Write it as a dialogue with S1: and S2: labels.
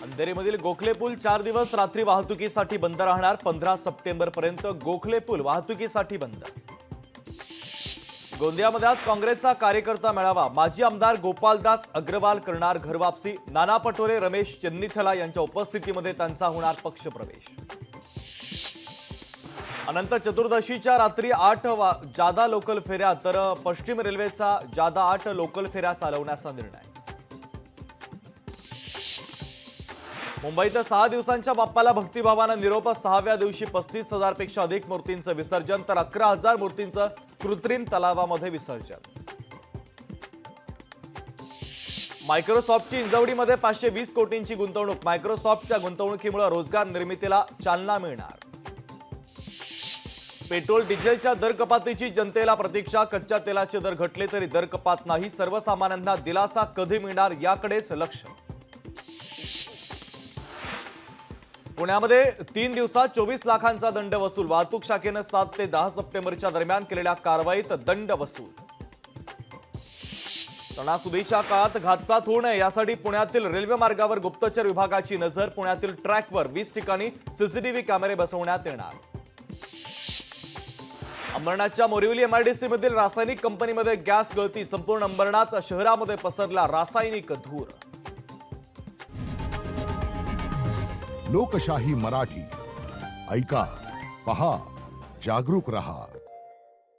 S1: अंधेरीमधील गोखले पूल 4 दिवस रात्री वाहतुकीसाठी बंद राहणार। 15 सप्टेंबर पर्यंत गोखले पूल वाहतुकीसाठी बंद। गोंदियामध्ये आज काँग्रेसचा कार्यकर्ता मेळावा। माजी आमदार गोपालदास अग्रवाल करणार घरवापसी। नाना पटोले, रमेश चन्नीथला यांच्या उपस्थितीमध्ये त्यांचा होणार पक्षप्रवेश। अनंत चतुर्दशीच्या रात्री 8 जादा लोकल फेऱ्या तर पश्चिम रेल्वेचा जादा 8 लोकल फेऱ्या चालवण्याचा निर्णय। मुंबईत 6 दिवसांच्या बाप्पाला भक्तिभावानं निरोप। 6व्या दिवशी 35,000 पेक्षा अधिक मूर्तींचं विसर्जन तर 11,000 मूर्तींचं कृत्रिम तलावामध्ये विसर्जन। मायक्रोसॉफ्टची इंजवडीमध्ये 520 कोटींची गुंतवणूक। मायक्रोसॉफ्टच्या गुंतवणुकीमुळे रोजगार निर्मितीला चालना मिळणार। पेट्रोल डिझेलच्या दर कपातीची जनतेला प्रतीक्षा। कच्च्या तेलाचे दर घटले तरी दर कपात नाही। सर्वसामान्यांना दिलासा कधी मिळणार याकडेच लक्ष। पुण्यामध्ये 3 दिवसात 24 लाखांचा दंड वसूल। वाहतूक शाखेनं 7 ते 10 सप्टेंबरच्या दरम्यान केलेल्या कारवाईत दंड वसूल। सणासुदीच्या काळात घातपात होऊ नये यासाठी पुण्यातील रेल्वे मार्गावर गुप्तचर विभागाची नजर। पुण्यातील ट्रॅकवर 20 ठिकाणी सीसीटीव्ही कॅमेरे बसवण्यात येणार। अंबरनाथच्या मोरिवली एमआयडीसी मधील रासायनिक कंपनीमध्ये गॅस गळती। संपूर्ण अंबरनाथ शहरामध्ये पसरला रासायनिक धूर।
S2: लोकशाही मराठी ऐका, पहा, जागरूक रहा।